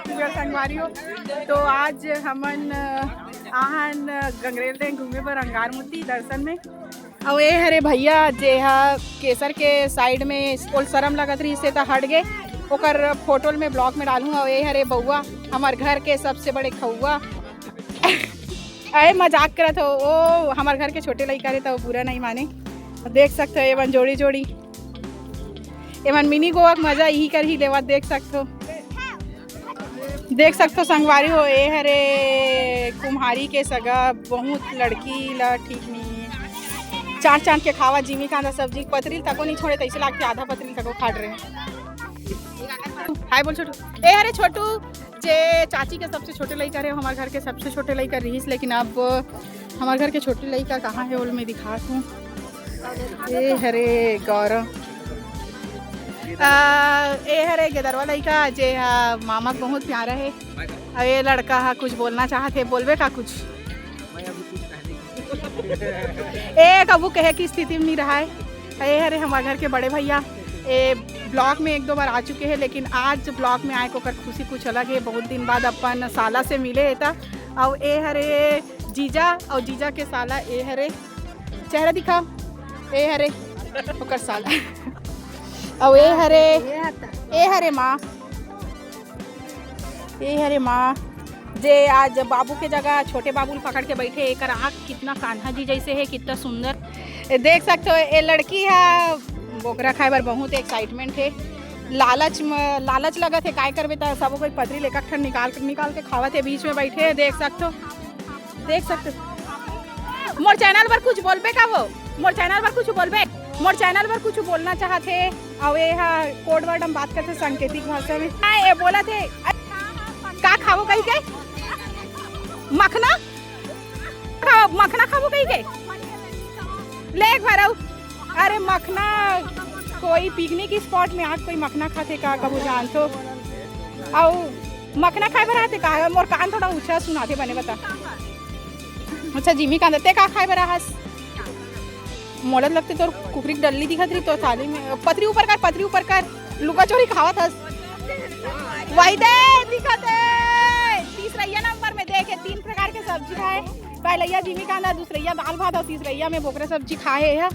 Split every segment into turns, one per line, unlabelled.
छत्तीसगढ़ संगवारी हो। तो आज हमन आहन गंगरेल डैम घूमे बर अंगार मुद्दी दर्शन में। और ये हरे भैया जे हा केसर के साइड में स्कूल शरम लगत रही से तो हट गए ओकर फोटो में ब्लॉग में डालूँ। और ये हरे बउआ हमार घर के सबसे बड़े खौआ अरे मजाक करत हो ओ हमार घर के छोटे लड़का रहे तो बुरा नहीं माने। देख सकते हो एवन जोड़ी जोड़ी एवन मिनी गोवा मजा यही कर ही लेवा। देख सकते हो संगवारी हो ये हरे कुम्हारी के सगा बहुत लड़की ला ठीक नहीं चाट चाट के खावा जिमी कांदा सब्जी पतरी तको नहीं छोड़े तैसे लागते आधा पतरी तको खाट रहे। हाय बोल छोटू ए अरे छोटू जे चाची के सबसे छोटे लड़का रहे हमारे घर के सबसे छोटे लड़का रहीस लेकिन अब हमारे घर के छोटे लड़का कहाँ है ओल में दिखा हूँ। ये हरे गौरव ये हरे गेदरवा लड़का जे मामा को बहुत प्यारा है। अब ये लड़का कुछ बोलना चाहते बोलबे का कुछ ए कबू कहे की स्थिति में नहीं रहा है। ये हरे हमारे घर के बड़े भैया ए ब्लॉग में एक दो बार आ चुके हैं लेकिन आज ब्लॉग में आए को कर खुशी कुछ अलग है। बहुत दिन बाद अपन साला से मिले था। और ए हरे जीजा और जीजा के साला ए हरे चेहरा दिखाओ ए हरे ओकर साला और ए हरे माँ जे आज बाबू के जगह छोटे बाबू पकड़ के बैठे एक आँख कितना कान्हा जी जैसे है कितना सुंदर। देख सकते हो ये लड़की है बोकरा खाए बार बहुत एक्साइटमेंट है। लालच लगा थे काय करबे तो सब कोई पतरी लेकर ठन निकाल के खावा थे बीच में बैठे। देख सकते मोर चैनल पर कुछ बोलबे का वो मोर चैनल पर कुछ बोलना चाहते और ये कोड वर्ड हम बात करते सांकेतिक भाषा में ये बोला थे का खावो कही के मखना खावो कही के ले भराऊ। अरे मखना कोई पिकनिक स्पॉट में आज कोई मखना खाते का कबू जान तो और मखना खाए बर आते का मोर कान थोड़ा ऊंचा सुनाते बने बता। अच्छा जिमी कान देते का खाए बर हस मोड़त लगते तो कुकरी डल्ली दिखत रही तो थाली में पतरी ऊपर कर लुका चोरी खावत हस वही दे दिखत है। तीसरैया नंबर में देखे 3 प्रकार के सब्जी खाए पहलैया जिमी कांदा दूसरैया दाल भात और तीसरैया में बोकरा सब्जी खाए है।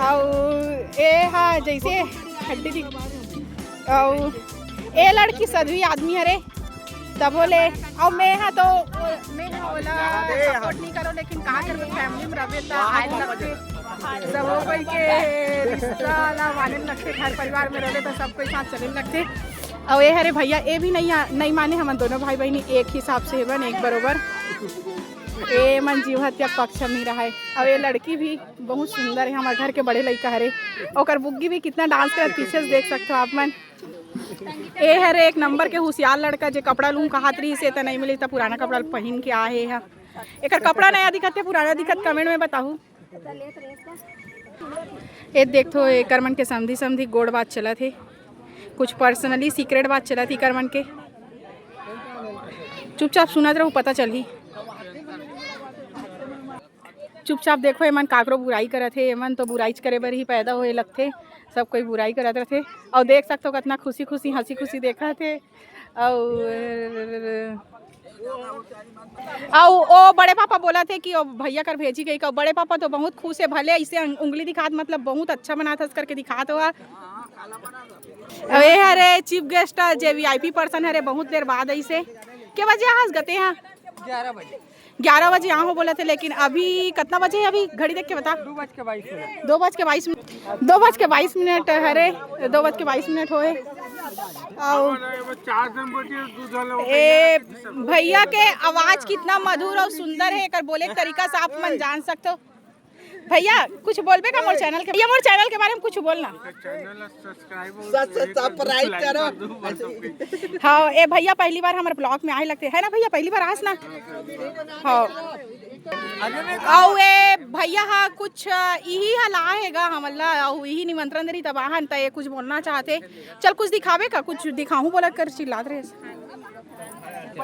और ए हाँ जैसे हड्डी दिख और ए लड़की सदवी आदमी हरे तब बोले और मैं बोला सपोर्ट नहीं करो लेकिन कहाँ कर फैमिली में रहे तो आए लगते सब कोई के रिश्ता माने लगते घर परिवार में रहे तो सब कोई साथ चलने लगते। और ये हरे भैया ये भी नहीं माने हम दोनों भाई बहनी एक हिसाब से बन एक बरोबर ए मन जीव हत्या पक्ष में रहा है। और ये लड़की भी बहुत सुंदर है हमारे घर के बड़े लड़का हरे और बुग्गी भी कितना डांस कर पीछे से देख सकते हो आप मन। ए हरे एक नंबर के होशियार लड़का जो कपड़ा लूँ कहातरी से तो नहीं मिली तो पुराना कपड़ा पहन के आए है। एक कपड़ा नया दिखत है पुराना दिखत कमेंट में बताऊँ। ये देखो एकर मन के समधी गोड़ बात चला थे कुछ पर्सनली सीक्रेट बात चला थी कर मन के चुपचाप सुनत रहूँ पता चल ही चुपचाप देखो एमन काकरो बुराई करत है एमन तो बुराई करे बर ही पैदा होए लगते सब कोई बुराई करत रहते। और देख सकते हो कितना खुशी हंसी खुशी देखा थे। और ओ बड़े पापा बोला थे कि भैया कर भेजी गई का बड़े पापा तो बहुत खुश है भले इसे उंगली दिखात मतलब बहुत अच्छा बना था करके दिखात हुआ। ये हरे चीफ गेस्ट जे VIP पर्सन हरे बहुत देर बाद ऐसे के बजे आज गते हैं 11 बजे यहाँ हो बोला थे लेकिन अभी कितना बजे है अभी घड़ी देख के बता 2:22 मिनट हरे 2:22 होए। ए भैया के आवाज कितना मधुर और सुंदर है कर बोले तरीका से आप मन जान सकते हो। भैया कुछ बोलबे का मोर चैनल के भैया मोर चैनल के बारे में कुछ बोलना सब्सक्राइब करो। हाँ ए भैया पहली बार हमारे ब्लॉग में आए लगते है ना भैया पहली बार आस ना। हाँ और ए भैया हाँ कुछ यही हला हैगा हमला और यही निमंत्रण दे तब आहन तो ये कुछ बोलना चाहते चल कुछ दिखावे का कुछ दिखाऊं बोला कर चिल्लात रहे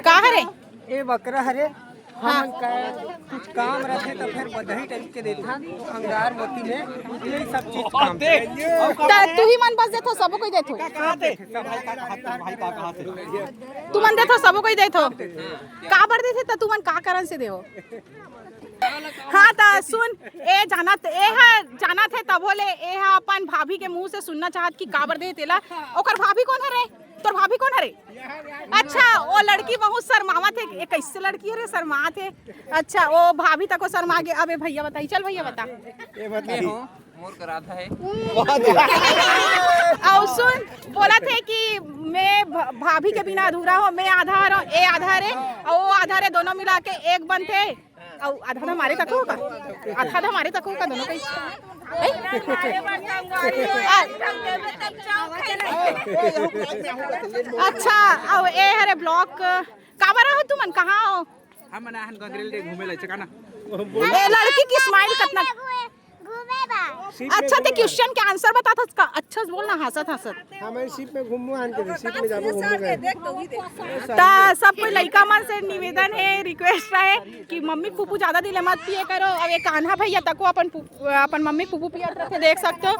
का हरे
ए बकरा हरे हमन का कुछ काम रहते तो फिर बधाई टाइप के देते अंगार मोती में यही सब चीज काम
तू ही मन बस देथो सबो कोई देथो तू मन देथो सबो कोई देथो का बर देथे त तू मन का कारण से देहो हाँ ता सुन ए जाना थे तब बोले ए हा अपन भाभी के मुंह से सुनना चाहत कि काबर दे तेला ओकर भाभी कौन है रे तोर भाभी कौन है रे अच्छा वो लड़की बहुत शर्मावा थे ए कैसे लड़की है रे शर्मा थे अच्छा वो भाभी तक को शर्मा के अबे भैया बताई चल भैया बता
ये बताइए
मोर का राधा है
और सुन बोला थे कि मैं भाभी के बिना अधूरा हो मैं आधार हूँ ए आधार है और वो आधार है दोनों मिला के एक बनते और आधा हमारे तक होगा आधा हमारे तक होगा दोनों का अच्छा अब ए हरे ब्लॉक काबर हो तुमन कहाँ हो
हम नाहन गंगरेल दे घूमे ले चकाना
ए लड़की की स्माइल कितना अच्छा ते क्वेश्चन के आंसर बता था उसका अच्छा बोलना हंसत
हमारे शिप में घूमू आन के शिप में जाबो घूमने
ता सब कोई लड़का मन से निवेदन है रिक्वेस्ट है कि मम्मी पुप्पू ज्यादा दिले मत पिए करो अब एक कान्हा भैया तको अपन मम्मी पुप्पू पियत रखे देख सकते हो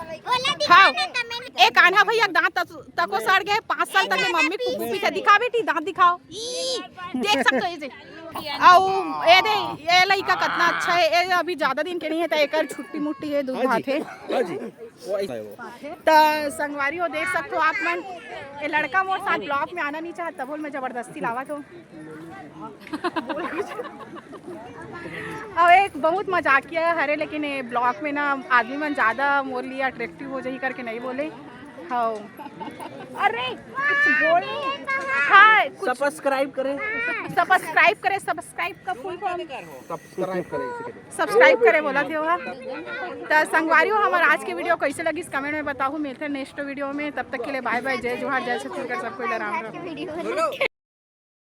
हाँ एक कान्हा भैया दांत तको सड़ गए 5 साल तक मम्मी पुप्पू पीते दिखा बेटी दांत दिखाओ देख सकते हो इसे आओ ये दे ये लड़का कितना अच्छा है ये अभी ज्यादा दिन के नहीं है तो एक छुट्टी मुट्टी है दूध भात है तो संगवारी हो देख सकते हो आप मन ये लड़का मोर साथ ब्लॉक में आना नहीं चाहता बोल मैं जबरदस्ती लावा तो और एक बहुत मजाकिया हरे लेकिन ये ब्लॉक में ना आदमी मन ज्यादा मोर लिए अट्रैक्टिव हो जाही करके नहीं बोले हाँ अरे कुछ बोल हाँ
सब्सक्राइब करें
सब्सक्राइब का फुल फॉर्म सब्सक्राइब करे बोला थे वहाँ तो संगवारी हो हमारा आज की वीडियो कैसे लगी इस कमेंट में बताओ मिलते हैं नेक्स्ट वीडियो में तब तक के लिए बाय बाय जय जोहार जय छत्तीसगढ़ सबको राम राम